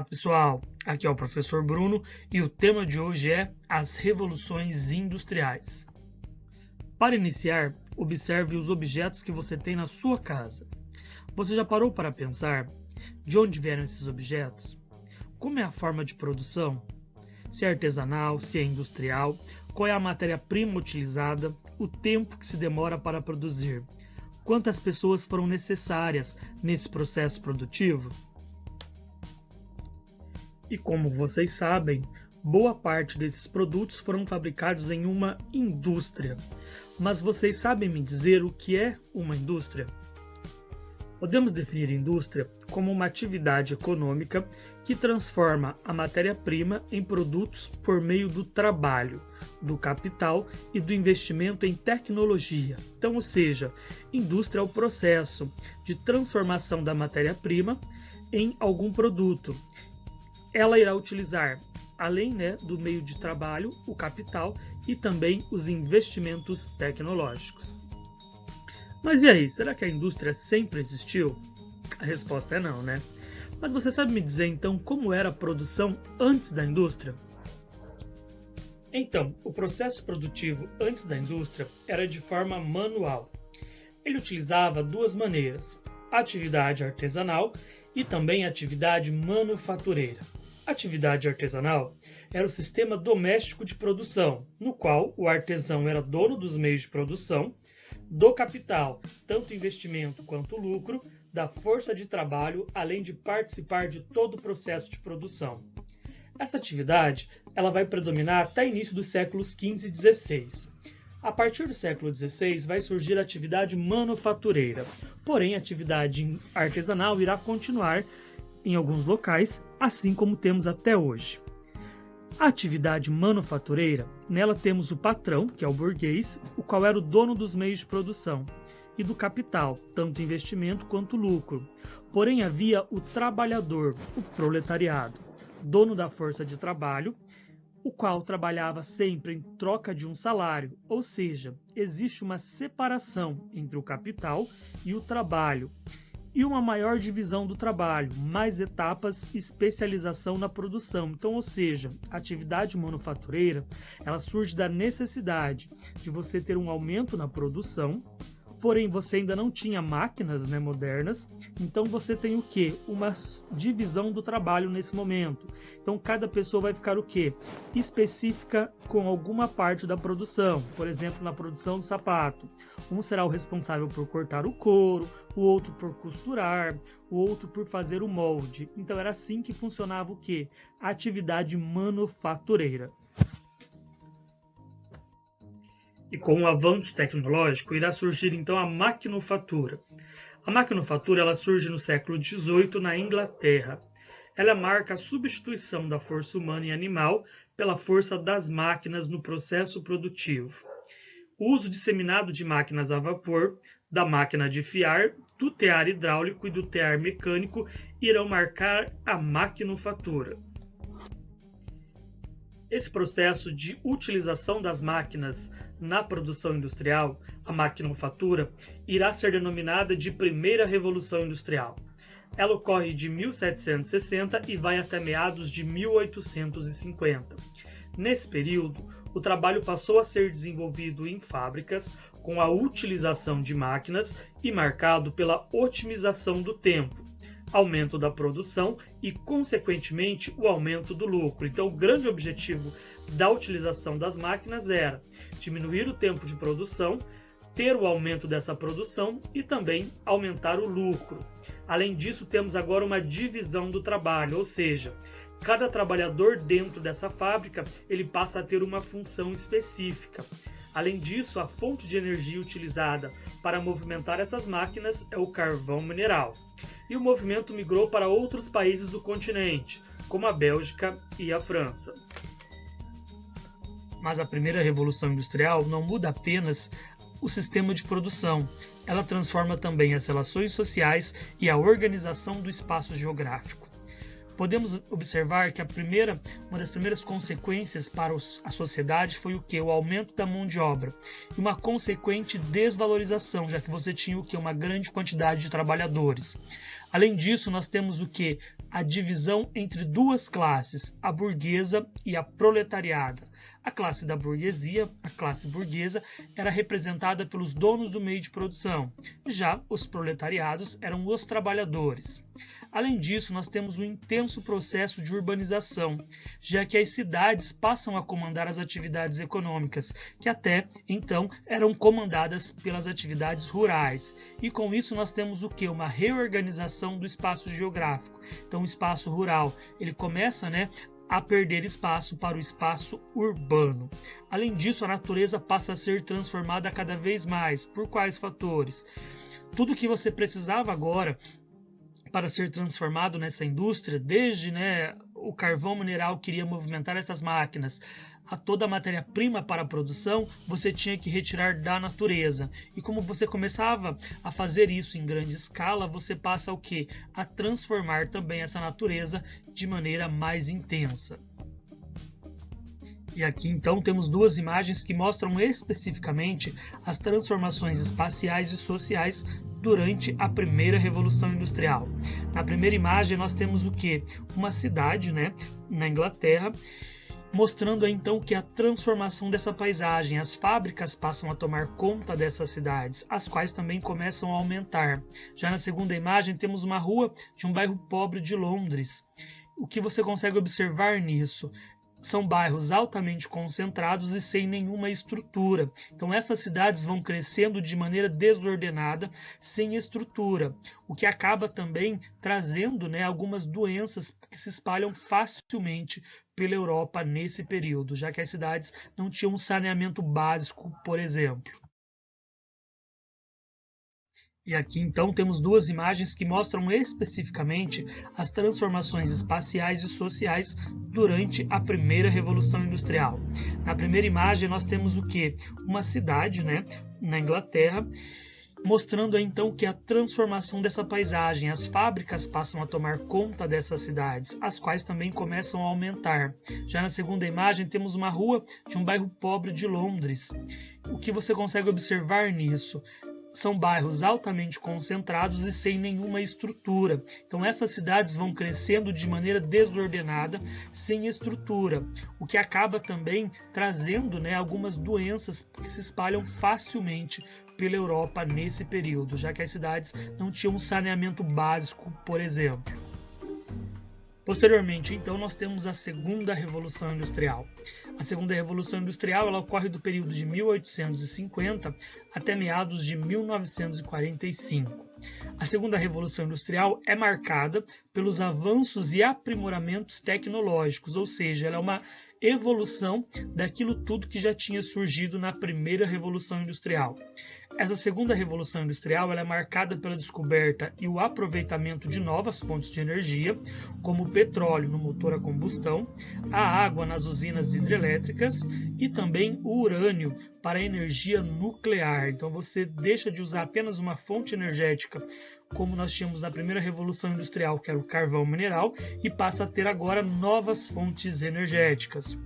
pessoal, aqui é o professor Bruno e o tema de hoje é as revoluções industriais. Para iniciar, observe os objetos que você tem na sua casa. Você já parou para pensar de onde vieram esses objetos? Como é a forma de produção? Se é artesanal, se é industrial, qual é a matéria-prima utilizada, o tempo que se demora para produzir, quantas pessoas foram necessárias nesse processo produtivo? E como vocês sabem, boa parte desses produtos foram fabricados em uma indústria. Mas vocês sabem me dizer o que é uma indústria? Podemos definir indústria como uma atividade econômica que transforma a matéria-prima em produtos por meio do trabalho, do capital e do investimento em tecnologia. Então, ou seja, indústria é o processo de transformação da matéria-prima em algum produto. Ela irá utilizar, além do meio de trabalho, o capital e também os investimentos tecnológicos. Mas e aí, será que a indústria sempre existiu? A resposta é não, né? Mas você sabe me dizer então como era a produção antes da indústria? Então, o processo produtivo antes da indústria era de forma manual. Ele utilizava duas maneiras, a atividade artesanal e também a atividade manufatureira. A atividade artesanal era o sistema doméstico de produção, no qual o artesão era dono dos meios de produção, do capital, tanto investimento quanto lucro, da força de trabalho, além de participar de todo o processo de produção. Essa atividade ela vai predominar até início dos séculos XV e XVI. A partir do século XVI vai surgir a atividade manufatureira, porém a atividade artesanal irá continuar em alguns locais, assim como temos até hoje. A atividade manufatureira, nela temos o patrão, que é o burguês, o qual era o dono dos meios de produção, e do capital, tanto investimento quanto lucro. Porém havia o trabalhador, o proletariado, dono da força de trabalho, o qual trabalhava sempre em troca de um salário, ou seja, existe uma separação entre o capital e o trabalho, e uma maior divisão do trabalho, mais etapas e especialização na produção. Então, ou seja, a atividade manufatureira, ela surge da necessidade de você ter um aumento na produção, porém você ainda não tinha máquinas modernas, então você tem o quê? Uma divisão do trabalho nesse momento. Então cada pessoa vai ficar o quê? Específica com alguma parte da produção, por exemplo, na produção do sapato. Um será o responsável por cortar o couro, o outro por costurar, o outro por fazer o molde. Então era assim que funcionava o quê? A atividade manufatureira. E com o avanço tecnológico irá surgir então a maquinofatura. A maquinofatura ela surge no século XVIII na Inglaterra. Ela marca a substituição da força humana e animal pela força das máquinas no processo produtivo. O uso disseminado de máquinas a vapor, da máquina de fiar, do tear hidráulico e do tear mecânico irão marcar a maquinofatura. Esse processo de utilização das máquinas na produção industrial, a maquinofatura, irá ser denominada de Primeira Revolução Industrial. Ela ocorre de 1760 e vai até meados de 1850. Nesse período, o trabalho passou a ser desenvolvido em fábricas com a utilização de máquinas e marcado pela otimização do tempo, aumento da produção e, consequentemente, o aumento do lucro. Então, o grande objetivo da utilização das máquinas era diminuir o tempo de produção, ter o aumento dessa produção e também aumentar o lucro. Além disso, temos agora uma divisão do trabalho, ou seja, cada trabalhador dentro dessa fábrica ele passa a ter uma função específica. Além disso, a fonte de energia utilizada para movimentar essas máquinas é o carvão mineral. E o movimento migrou para outros países do continente, como a Bélgica e a França. Mas a primeira revolução industrial não muda apenas o sistema de produção, ela transforma também as relações sociais e a organização do espaço geográfico. Podemos observar que uma das primeiras consequências para a sociedade foi o quê? O aumento da mão de obra e uma consequente desvalorização, já que você tinha o quê? Uma grande quantidade de trabalhadores. Além disso, nós temos o que? A divisão entre duas classes, a burguesa e a proletariada. A classe da burguesia, a classe burguesa, era representada pelos donos do meio de produção. Já os proletariados eram os trabalhadores. Além disso, nós temos um intenso processo de urbanização, já que as cidades passam a comandar as atividades econômicas, que até então eram comandadas pelas atividades rurais. E com isso nós temos o que? Uma reorganização do espaço geográfico. Então o espaço rural, ele começa, a perder espaço para o espaço urbano. Além disso, a natureza passa a ser transformada cada vez mais. Por quais fatores? Tudo que você precisava agora para ser transformado nessa indústria, desde o carvão mineral que iria movimentar essas máquinas, a toda a matéria-prima para a produção, você tinha que retirar da natureza. E como você começava a fazer isso em grande escala, você passa o quê? A transformar também essa natureza de maneira mais intensa. E aqui então temos duas imagens que mostram especificamente as transformações espaciais e sociais durante a primeira Revolução Industrial. Na primeira imagem nós temos o quê? Uma cidade, na Inglaterra, mostrando então que a transformação dessa paisagem, as fábricas passam a tomar conta dessas cidades, as quais também começam a aumentar. Já na segunda imagem temos uma rua de um bairro pobre de Londres. O que você consegue observar nisso? São bairros altamente concentrados e sem nenhuma estrutura. Então essas cidades vão crescendo de maneira desordenada, sem estrutura, o que acaba também trazendo algumas doenças que se espalham facilmente pela Europa nesse período, já que as cidades não tinham um saneamento básico, por exemplo. E aqui então temos duas imagens que mostram especificamente as transformações espaciais e sociais durante a primeira Revolução Industrial. Na primeira imagem nós temos o quê? Uma cidade, na Inglaterra, mostrando então que a transformação dessa paisagem, as fábricas passam a tomar conta dessas cidades, as quais também começam a aumentar. Já na segunda imagem temos uma rua de um bairro pobre de Londres. O que você consegue observar nisso? São bairros altamente concentrados e sem nenhuma estrutura. Então essas cidades vão crescendo de maneira desordenada, sem estrutura, o que acaba também trazendo algumas doenças que se espalham facilmente pela Europa nesse período, já que as cidades não tinham um saneamento básico, por exemplo. Posteriormente, então, nós temos a Segunda Revolução Industrial. A Segunda Revolução Industrial ela ocorre do período de 1850 até meados de 1945. A Segunda Revolução Industrial é marcada pelos avanços e aprimoramentos tecnológicos, ou seja, ela é uma evolução daquilo tudo que já tinha surgido na Primeira Revolução Industrial. Essa Segunda Revolução Industrial ela é marcada pela descoberta e o aproveitamento de novas fontes de energia, como o petróleo no motor a combustão, a água nas usinas hidrelétricas e também o urânio para a energia nuclear. Então você deixa de usar apenas uma fonte energética, como nós tínhamos na primeira Revolução Industrial, que era o carvão mineral, e passa a ter agora novas fontes energéticas.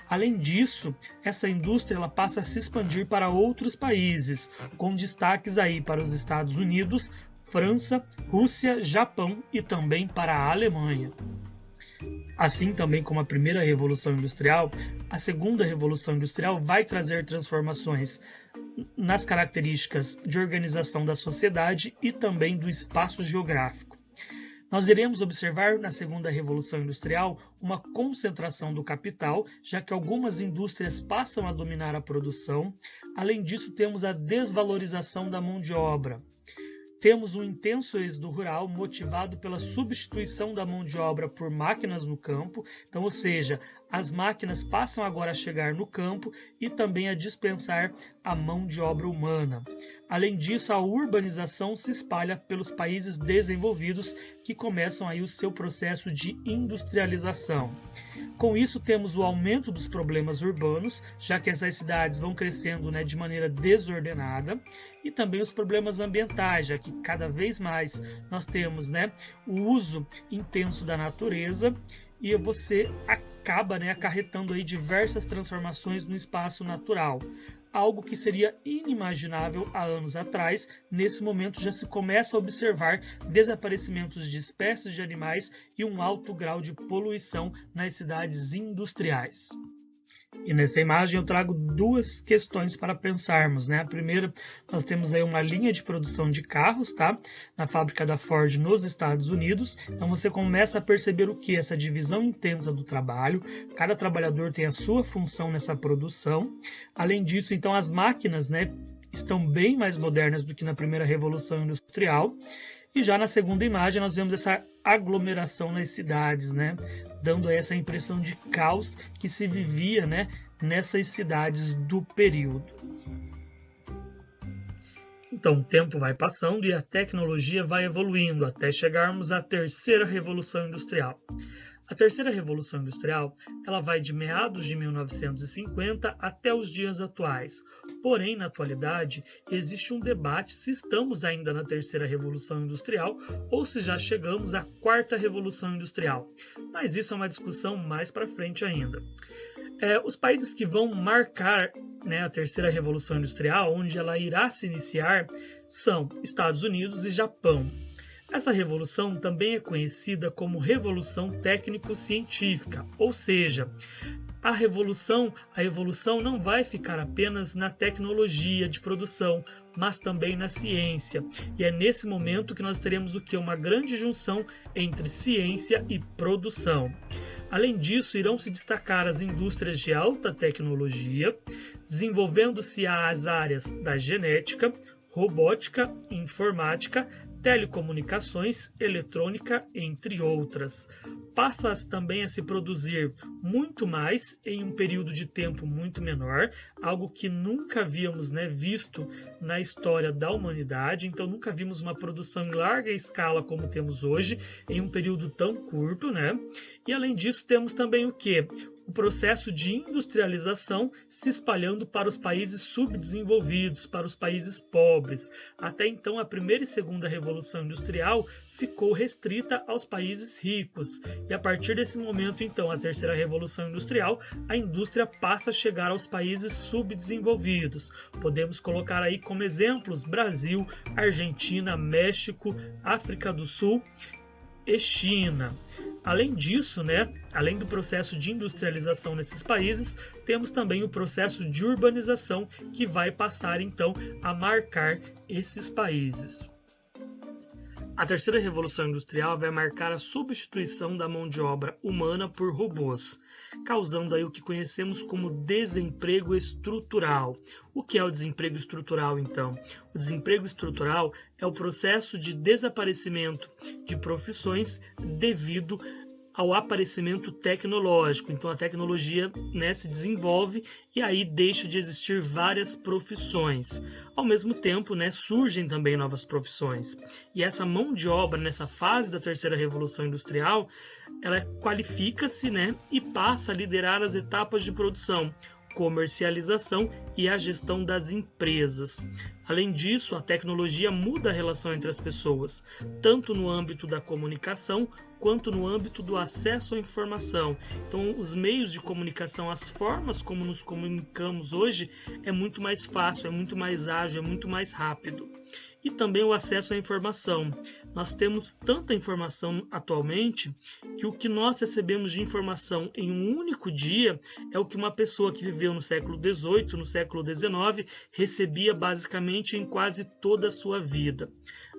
Além disso, essa indústria ela passa a se expandir para outros países, com destaques aí para os Estados Unidos, França, Rússia, Japão e também para a Alemanha. Assim também como a primeira Revolução Industrial, a segunda Revolução Industrial vai trazer transformações nas características de organização da sociedade e também do espaço geográfico. Nós iremos observar na segunda Revolução Industrial uma concentração do capital, já que algumas indústrias passam a dominar a produção. Além disso, temos a desvalorização da mão de obra. Temos um intenso êxodo rural motivado pela substituição da mão de obra por máquinas no campo, então, ou seja, as máquinas passam agora a chegar no campo e também a dispensar a mão de obra humana. Além disso, a urbanização se espalha pelos países desenvolvidos que começam aí o seu processo de industrialização. Com isso, temos o aumento dos problemas urbanos, já que essas cidades vão crescendo de maneira desordenada, e também os problemas ambientais, já que cada vez mais nós temos o uso intenso da natureza e você acaba, né, acarretando aí diversas transformações no espaço natural. Algo que seria inimaginável há anos atrás. Nesse momento já se começa a observar desaparecimentos de espécies de animais e um alto grau de poluição nas cidades industriais. E nessa imagem eu trago duas questões para pensarmos, né? A primeira, nós temos aí uma linha de produção de carros, tá? Na fábrica da Ford nos Estados Unidos. Então você começa a perceber o que? Essa divisão intensa do trabalho. Cada trabalhador tem a sua função nessa produção. Além disso, então as máquinas, né, estão bem mais modernas do que na primeira revolução industrial. E já na segunda imagem nós vemos essa aglomeração nas cidades, né? Dando essa impressão de caos que se vivia, né, nessas cidades do período. Então o tempo vai passando e a tecnologia vai evoluindo até chegarmos à terceira revolução industrial. A terceira revolução industrial, ela vai de meados de 1950 até os dias atuais. Porém, na atualidade, existe um debate se estamos ainda na terceira revolução industrial ou se já chegamos à quarta revolução industrial. Mas isso é uma discussão mais para frente ainda. Os países que vão marcar, né, a terceira revolução industrial, onde ela irá se iniciar, são Estados Unidos e Japão. Essa revolução também é conhecida como Revolução Técnico-Científica, ou seja, a evolução não vai ficar apenas na tecnologia de produção, mas também na ciência. E é nesse momento que nós teremos o que? Uma grande junção entre ciência e produção. Além disso, irão se destacar as indústrias de alta tecnologia, desenvolvendo-se as áreas da genética, robótica, informática, telecomunicações, eletrônica, entre outras. Passa também a se produzir muito mais em um período de tempo muito menor, algo que nunca havíamos, né, visto na história da humanidade. Então nunca vimos uma produção em larga escala como temos hoje, em um período tão curto, né? E além disso temos também o quê? O processo de industrialização se espalhando para os países subdesenvolvidos, para os países pobres. Até então, a primeira e segunda revolução industrial ficou restrita aos países ricos. E a partir desse momento, então, a terceira revolução industrial, a indústria passa a chegar aos países subdesenvolvidos. Podemos colocar aí como exemplos Brasil, Argentina, México, África do Sul e China. Além disso, né, além do processo de industrialização nesses países, temos também o processo de urbanização que vai passar então a marcar esses países. A terceira revolução industrial vai marcar a substituição da mão de obra humana por robôs, causando aí o que conhecemos como desemprego estrutural. O que é o desemprego estrutural, então? O desemprego estrutural é o processo de desaparecimento de profissões devido ao aparecimento tecnológico. Então a tecnologia, né, se desenvolve e aí deixa de existir várias profissões. Ao mesmo tempo, né, surgem também novas profissões. E essa mão de obra nessa fase da terceira revolução industrial, ela qualifica-se, né, e passa a liderar as etapas de produção, comercialização e a gestão das empresas. Além disso, a tecnologia muda a relação entre as pessoas, tanto no âmbito da comunicação quanto no âmbito do acesso à informação. Então, os meios de comunicação, as formas como nos comunicamos hoje é muito mais fácil, é muito mais ágil, é muito mais rápido. E também o acesso à informação. Nós temos tanta informação atualmente que o que nós recebemos de informação em um único dia é o que uma pessoa que viveu no século XVIII, no século XIX, recebia basicamente em quase toda a sua vida.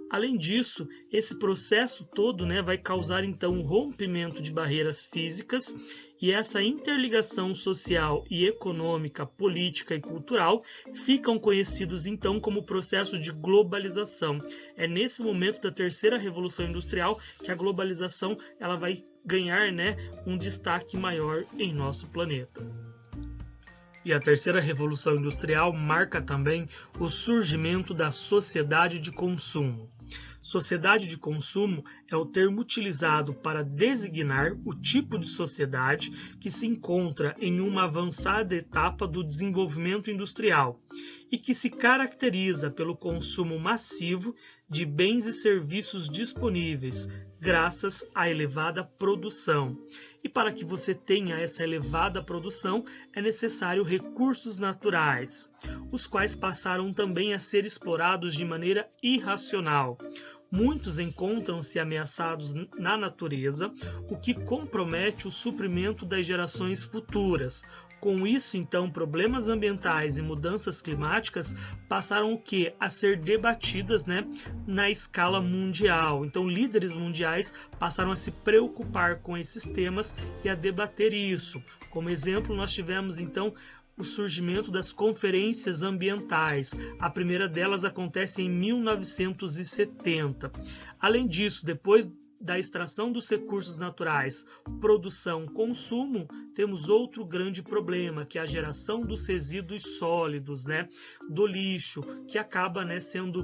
Além disso, esse processo todo, né, vai causar então um rompimento de barreiras físicas e essa interligação social e econômica, política e cultural ficam conhecidos então como processo de globalização. É nesse momento da terceira revolução industrial que a globalização ela vai ganhar, né, um destaque maior em nosso planeta. E a terceira revolução industrial marca também o surgimento da sociedade de consumo. Sociedade de consumo é o termo utilizado para designar o tipo de sociedade que se encontra em uma avançada etapa do desenvolvimento industrial e que se caracteriza pelo consumo massivo de bens e serviços disponíveis, graças à elevada produção. E para que você tenha essa elevada produção, é necessário recursos naturais, os quais passaram também a ser explorados de maneira irracional. Muitos encontram-se ameaçados na natureza, o que compromete o suprimento das gerações futuras. Com isso, então, problemas ambientais e mudanças climáticas passaram o quê? A ser debatidas, na escala mundial. Então, líderes mundiais passaram a se preocupar com esses temas e a debater isso. Como exemplo, nós tivemos, então, o surgimento das conferências ambientais. A primeira delas acontece em 1970. Além disso, depois da extração dos recursos naturais, produção, consumo, temos outro grande problema, que é a geração dos resíduos sólidos, do lixo, que acaba sendo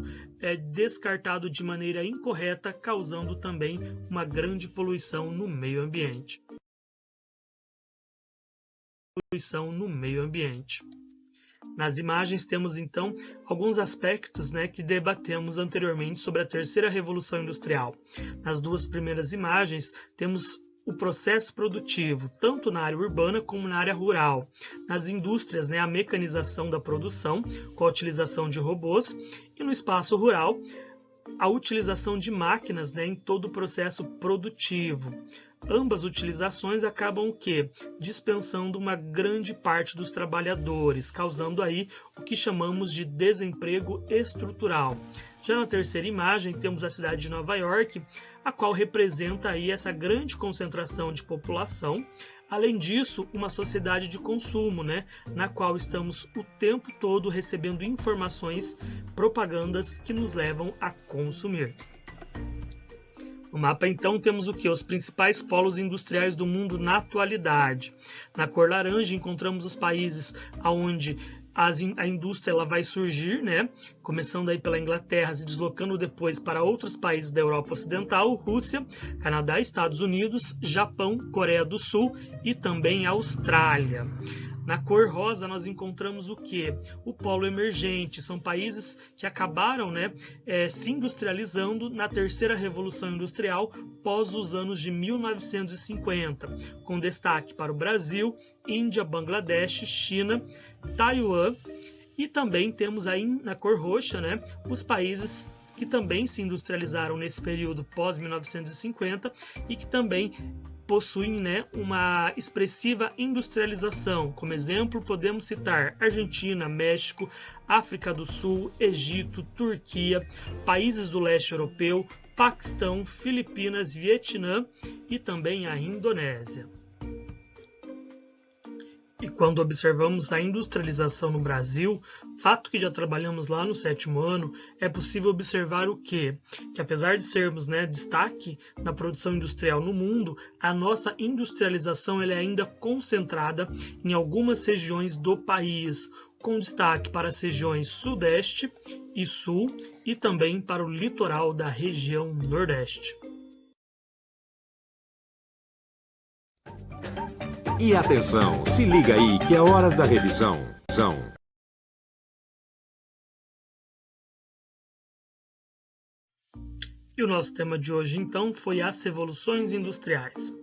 descartado de maneira incorreta, causando também uma grande poluição no meio ambiente. Nas imagens temos então alguns aspectos que debatemos anteriormente sobre a terceira revolução industrial. Nas duas primeiras imagens temos o processo produtivo, tanto na área urbana como na área rural. Nas indústrias, a mecanização da produção, com a utilização de robôs, e no espaço rural, a utilização de máquinas em todo o processo produtivo. Ambas utilizações acabam o quê? Dispensando uma grande parte dos trabalhadores, causando aí o que chamamos de desemprego estrutural. Já na terceira imagem temos a cidade de Nova York, a qual representa aí essa grande concentração de população. Além disso, uma sociedade de consumo, na qual estamos o tempo todo recebendo informações, propagandas que nos levam a consumir. No mapa, então, temos o que? Os principais polos industriais do mundo na atualidade. Na cor laranja, encontramos os países onde a indústria ela vai surgir, começando aí pela Inglaterra, se deslocando depois para outros países da Europa Ocidental, Rússia, Canadá, Estados Unidos, Japão, Coreia do Sul e também Austrália. Na cor rosa, nós encontramos o quê? O polo emergente. São países que acabaram se industrializando na terceira revolução industrial pós os anos de 1950, com destaque para o Brasil, Índia, Bangladesh, China, Taiwan, e também temos aí na cor roxa os países que também se industrializaram nesse período pós 1950 e que também possuem uma expressiva industrialização. Como exemplo, podemos citar Argentina, México, África do Sul, Egito, Turquia, países do leste europeu, Paquistão, Filipinas, Vietnã e também a Indonésia. E quando observamos a industrialização no Brasil, fato que já trabalhamos lá no 7º ano, é possível observar o quê? Que apesar de sermos destaque na produção industrial no mundo, a nossa industrialização ela é ainda concentrada em algumas regiões do país, com destaque para as regiões Sudeste e Sul e também para o litoral da região Nordeste. E atenção, se liga aí que é hora da revisão. E o nosso tema de hoje, então, foi as revoluções industriais.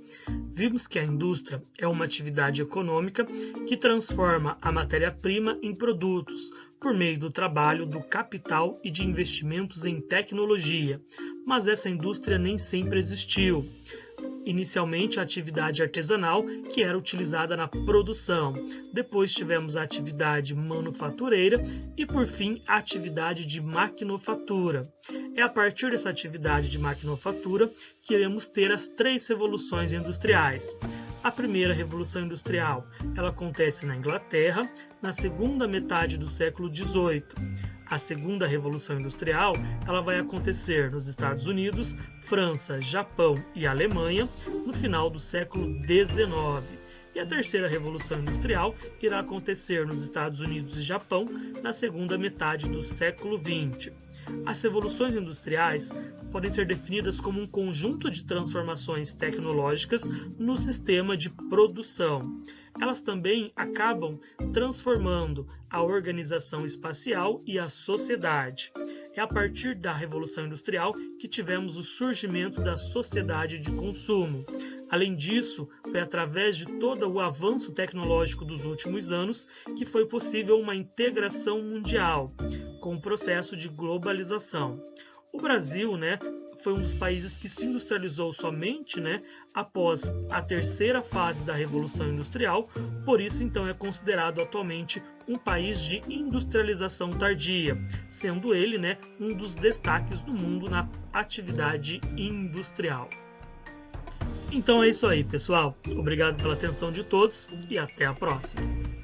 Vimos que a indústria é uma atividade econômica que transforma a matéria-prima em produtos, por meio do trabalho, do capital e de investimentos em tecnologia. Mas essa indústria nem sempre existiu. Inicialmente a atividade artesanal, que era utilizada na produção. Depois tivemos a atividade manufatureira e, por fim, a atividade de maquinofatura. É a partir dessa atividade de maquinofatura que iremos ter as 3 revoluções industriais. A primeira revolução industrial ela acontece na Inglaterra, na segunda metade do século XVIII. A segunda revolução industrial ela vai acontecer nos Estados Unidos, França, Japão e Alemanha no final do século XIX. E a terceira revolução industrial irá acontecer nos Estados Unidos e Japão na segunda metade do século XX. As revoluções industriais podem ser definidas como um conjunto de transformações tecnológicas no sistema de produção. Elas também acabam transformando a organização espacial e a sociedade. é a partir da Revolução Industrial que tivemos o surgimento da sociedade de consumo. Além disso, foi através de todo o avanço tecnológico dos últimos anos que foi possível uma integração mundial, com o processo de globalização. O Brasil, foi um dos países que se industrializou somente, após a terceira fase da Revolução Industrial, por isso então é considerado atualmente um país de industrialização tardia, sendo ele, um dos destaques do mundo na atividade industrial. Então é isso aí, pessoal. Obrigado pela atenção de todos e até a próxima.